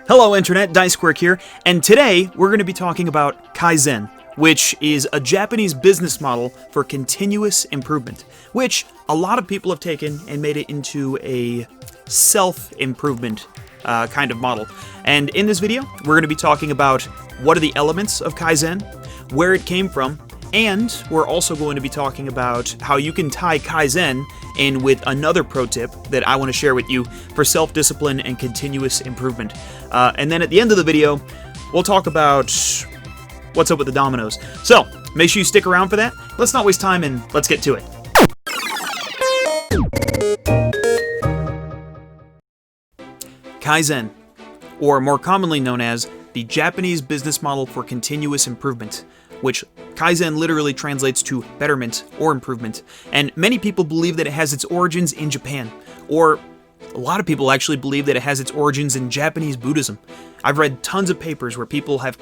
Hello Internet, Dyce Quirk here, and today we're going to be talking about Kaizen, which is a Japanese business model for continuous improvement, which a lot of people have taken and made it into a self-improvement kind of model. And in this video, we're going to be talking about what are the elements of Kaizen, where it came from, and we're also going to be talking about how you can tie Kaizen in with another pro tip that I want to share with you for self-discipline and continuous improvement. And then at the end of the video, we'll talk about what's up with the dominoes. So make sure you stick around for that. Let's not waste time and let's get to it. Kaizen, or more commonly known as the Japanese business model for continuous improvement, which Kaizen literally translates to betterment or improvement, and many people believe that it has its origins in Japan, or a lot of people actually believe that it has its origins in Japanese Buddhism. I've read tons of papers where people have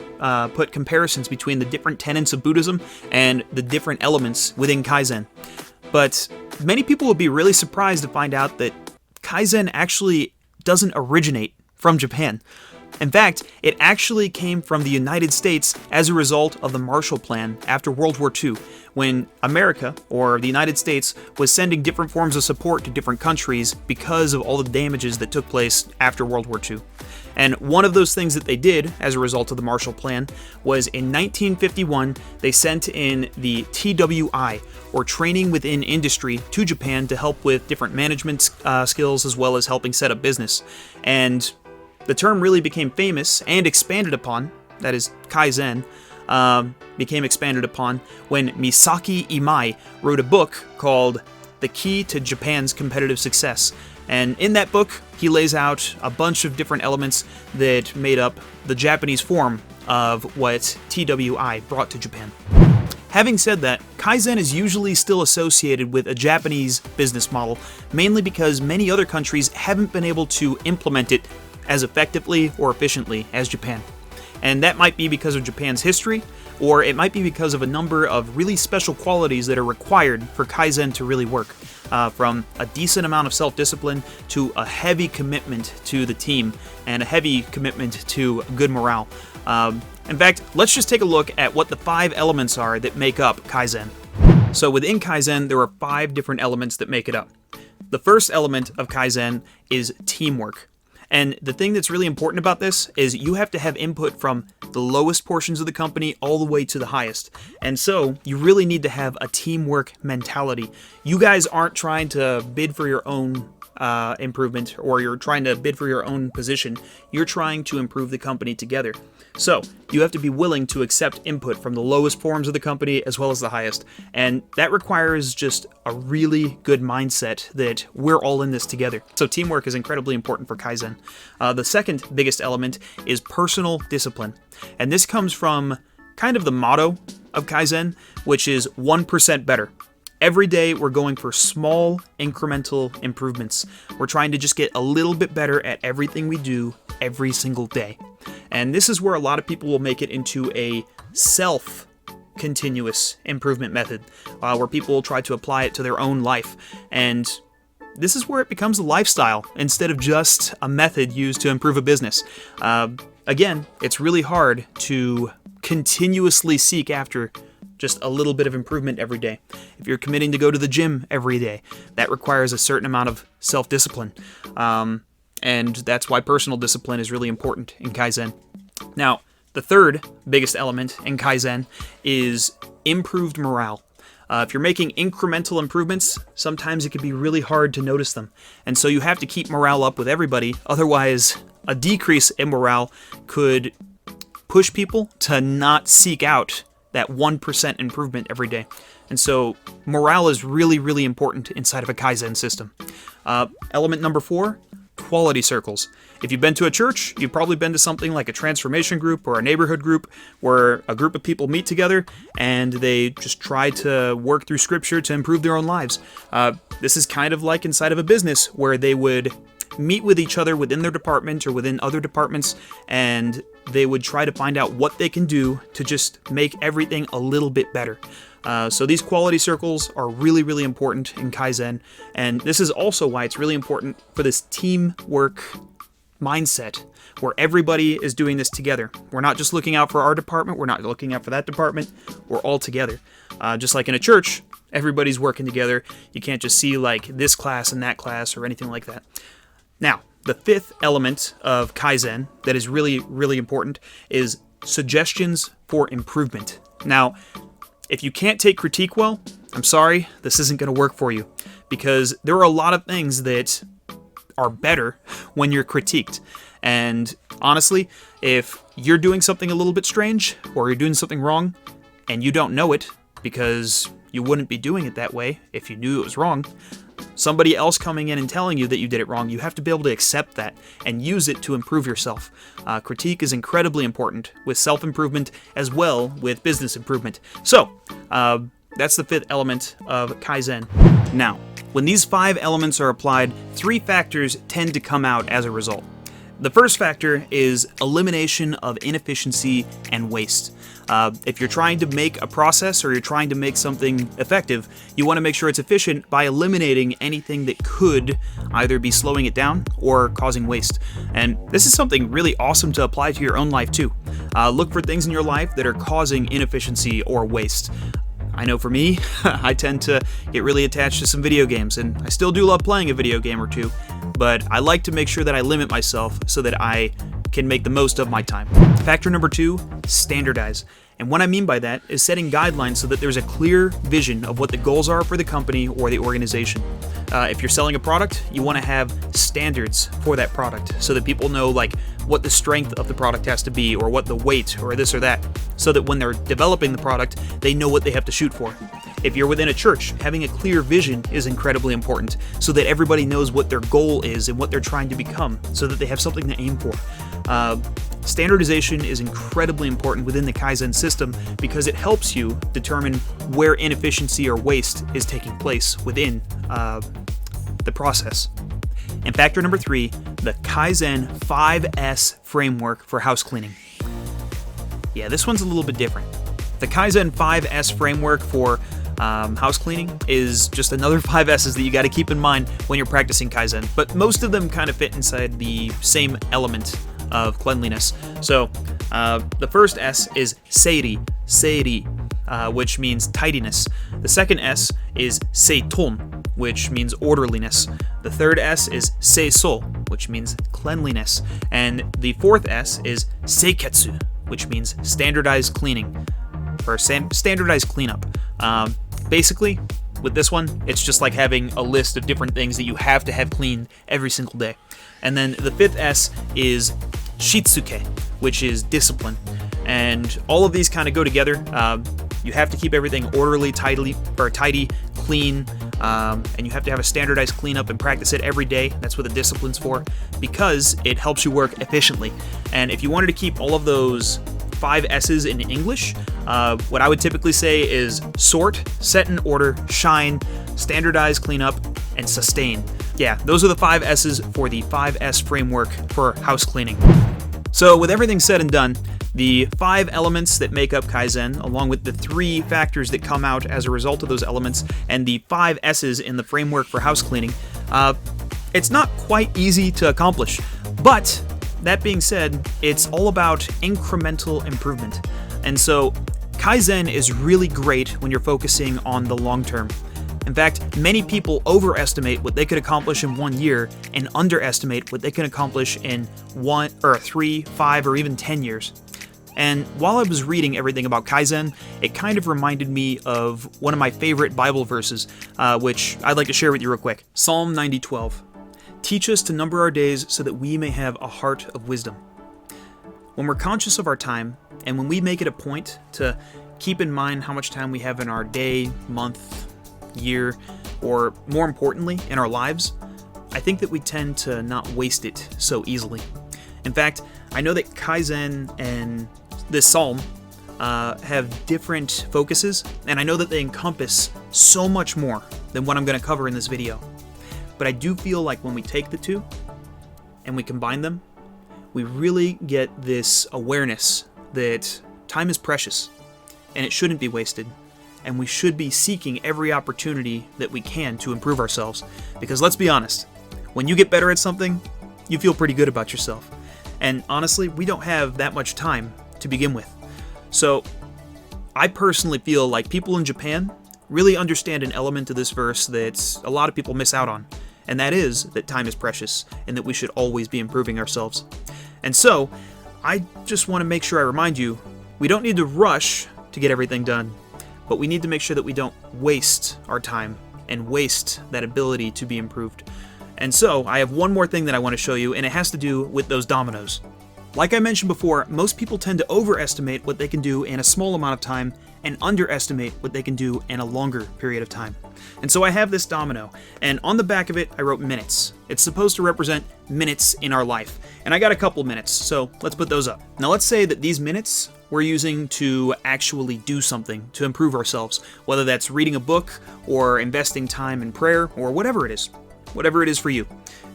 put comparisons between the different tenets of Buddhism and the different elements within Kaizen. But many people would be really surprised to find out that Kaizen actually doesn't originate from Japan. In fact, it actually came from the United States as a result of the Marshall Plan after World War II, when America, or the United States, was sending different forms of support to different countries because of all the damages that took place after World War II. And one of those things that they did as a result of the Marshall Plan was in 1951, they sent in the TWI, or Training Within Industry, to Japan to help with different management skills as well as helping set up business. And the term really became famous and expanded upon, that is, Kaizen, became expanded upon when Misaki Imai wrote a book called The Key to Japan's Competitive Success. And in that book, he lays out a bunch of different elements that made up the Japanese form of what TWI brought to Japan. Having said that, Kaizen is usually still associated with a Japanese business model, mainly because many other countries haven't been able to implement it as effectively or efficiently as Japan. And that might be because of Japan's history, or it might be because of a number of really special qualities that are required for Kaizen to really work, from a decent amount of self-discipline to a heavy commitment to the team and a heavy commitment to good morale. In fact, let's just take a look at what the 5 elements are that make up Kaizen. So within Kaizen, there are 5 different elements that make it up. The first element of Kaizen is teamwork. And the thing that's really important about this is you have to have input from the lowest portions of the company all the way to the highest. And so you really need to have a teamwork mentality. You guys aren't trying to bid for your own improvement, or you're trying to bid for your own position. You're trying to improve the company together. So you have to be willing to accept input from the lowest forms of the company as well as the highest. And that requires just a really good mindset that we're all in this together. So teamwork is incredibly important for Kaizen. The second biggest element is personal discipline. And this comes from kind of the motto of Kaizen, which is 1% better. Every day, we're going for small, incremental improvements. We're trying to just get a little bit better at everything we do every single day. And this is where a lot of people will make it into a self-continuous improvement method, where people will try to apply it to their own life. And this is where it becomes a lifestyle instead of just a method used to improve a business. Again, it's really hard to continuously seek after just a little bit of improvement every day. If you're committing to go to the gym every day, that requires a certain amount of self-discipline. And that's why personal discipline is really important in Kaizen. Now, the third biggest element in Kaizen is improved morale. If you're making incremental improvements, sometimes it can be really hard to notice them. And so you have to keep morale up with everybody. Otherwise, a decrease in morale could push people to not seek out that 1% improvement every day. And so morale is really, really important inside of a Kaizen system. Element number 4, quality circles. If you've been to a church, you've probably been to something like a transformation group or a neighborhood group where a group of people meet together and they just try to work through scripture to improve their own lives. This is kind of like inside of a business where they would meet with each other within their department or within other departments, and they would try to find out what they can do to just make everything a little bit better. So these quality circles are really, really important in Kaizen, and this is also why it's really important for this teamwork mindset where everybody is doing this together. We're not just looking out for our department. We're not looking out for that department. We're all together. Just like in a church, everybody's working together. You can't just see like this class and that class or anything like that. Now, the fifth element of Kaizen that is really, really important is suggestions for improvement. Now, if you can't take critique well, I'm sorry, this isn't going to work for you, because there are a lot of things that are better when you're critiqued. And honestly, if you're doing something a little bit strange or you're doing something wrong and you don't know it because you wouldn't be doing it that way if you knew it was wrong, somebody else coming in and telling you that you did it wrong, you have to be able to accept that and use it to improve yourself. Critique is incredibly important with self-improvement as well with business improvement. So, that's the fifth element of Kaizen. Now, when these 5 elements are applied, 3 factors tend to come out as a result. The first factor is elimination of inefficiency and waste. If you're trying to make a process or you're trying to make something effective, you want to make sure it's efficient by eliminating anything that could either be slowing it down or causing waste. And this is something really awesome to apply to your own life too. Look for things in your life that are causing inefficiency or waste. I know for me, I tend to get really attached to some video games, and I still do love playing a video game or two, but I like to make sure that I limit myself so that I can make the most of my time. Factor number 2, standardize. And what I mean by that is setting guidelines so that there's a clear vision of what the goals are for the company or the organization. If you're selling a product, you want to have standards for that product so that people know like what the strength of the product has to be or what the weight or this or that, so that when they're developing the product, they know what they have to shoot for. If you're within a church, having a clear vision is incredibly important so that everybody knows what their goal is and what they're trying to become so that they have something to aim for. Standardization is incredibly important within the Kaizen system because it helps you determine where inefficiency or waste is taking place within the process. And factor number 3, the Kaizen 5S framework for house cleaning. Yeah, this one's a little bit different. The Kaizen 5S framework for house cleaning is just another 5 S's that you got to keep in mind when you're practicing Kaizen, but most of them kind of fit inside the same element of cleanliness. So the first S is seiri, which means tidiness. The second S is seiton, which means orderliness. The third S is seiso, which means cleanliness. And the fourth S is seiketsu, which means standardized cleaning, or standardized cleanup. Basically, with this one, it's just like having a list of different things that you have to have cleaned every single day. And then the fifth S is shitsuke, which is discipline. And all of these kind of go together. You have to keep everything orderly, tidy, clean, and you have to have a standardized cleanup and practice it every day. That's what the discipline's for, because it helps you work efficiently. And if you wanted to keep all of those 5 S's in English, what I would typically say is sort, set in order, shine, standardize, cleanup, and sustain. Yeah, those are the 5 S's for the 5S framework for house cleaning. So with everything said and done, the 5 elements that make up Kaizen, along with the 3 factors that come out as a result of those elements, and the 5 S's in the framework for house cleaning, it's not quite easy to accomplish. But that being said, it's all about incremental improvement. And so Kaizen is really great when you're focusing on the long term. In fact, many people overestimate what they could accomplish in 1 year and underestimate what they can accomplish in 1 or 3, 5, or even 10 years. And while I was reading everything about Kaizen, it kind of reminded me of one of my favorite Bible verses, which I'd like to share with you real quick. Psalm 90:12. Teach us to number our days so that we may have a heart of wisdom. When we're conscious of our time, and when we make it a point to keep in mind how much time we have in our day, month, year, or more importantly, in our lives, I think that we tend to not waste it so easily. In fact, I know that Kaizen and this psalm have different focuses, and I know that they encompass so much more than what I'm going to cover in this video. But I do feel like when we take the two and we combine them, we really get this awareness that time is precious and it shouldn't be wasted. And we should be seeking every opportunity that we can to improve ourselves. Because let's be honest, when you get better at something, you feel pretty good about yourself. And honestly, we don't have that much time to begin with. So I personally feel like people in Japan really understand an element of this verse that a lot of people miss out on, and that is that time is precious and that we should always be improving ourselves. And so I just want to make sure I remind you, we don't need to rush to get everything done, but we need to make sure that we don't waste our time and waste that ability to be improved. And so I have one more thing that I want to show you, and it has to do with those dominoes. Like I mentioned before, most people tend to overestimate what they can do in a small amount of time and underestimate what they can do in a longer period of time. And so I have this domino, and on the back of it I wrote minutes. It's supposed to represent minutes in our life, and I got a couple minutes, so let's put those up. Now let's say that these minutes we're using to actually do something to improve ourselves, whether that's reading a book or investing time in prayer or whatever it is for you.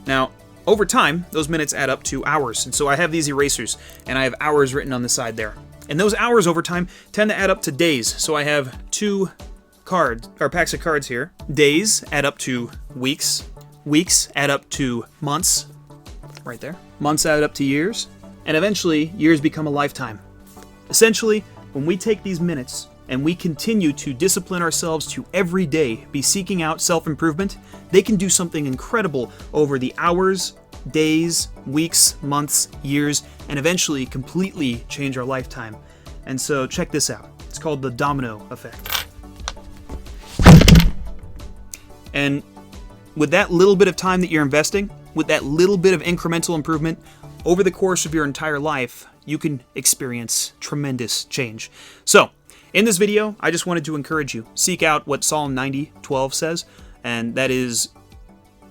Now, over time, those minutes add up to hours, and so I have these erasers, and I have hours written on the side there. And those hours over time tend to add up to days, so I have two packs of cards here. Days add up to weeks, weeks add up to months, right there. Months add up to years, and eventually years become a lifetime. Essentially, when we take these minutes and we continue to discipline ourselves to every day be seeking out self-improvement, they can do something incredible over the hours, days, weeks, months, years, and eventually completely change our lifetime. And so check this out. It's called the domino effect. And with that little bit of time that you're investing, with that little bit of incremental improvement, over the course of your entire life, you can experience tremendous change. So, in this video, I just wanted to encourage you, seek out what Psalm 90:12 says, and that is,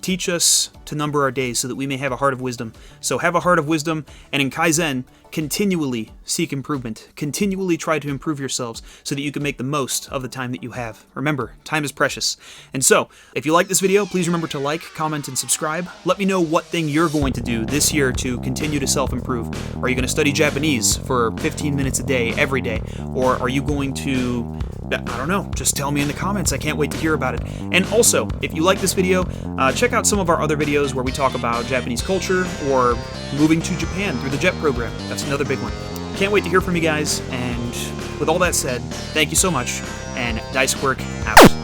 teach us to number our days so that we may have a heart of wisdom. So have a heart of wisdom, and in Kaizen, continually seek improvement. Continually try to improve yourselves so that you can make the most of the time that you have. Remember, time is precious. And so, if you like this video, please remember to like, comment, and subscribe. Let me know what thing you're going to do this year to continue to self-improve. Are you going to study Japanese for 15 minutes a day, every day? Or are you going to, I don't know, just tell me in the comments. I can't wait to hear about it. And also, if you like this video, check out some of our other videos where we talk about Japanese culture or moving to Japan through the JET program. That's another big one. Can't wait to hear from you guys, and with all that said, thank you so much, and Dyce Quirk out.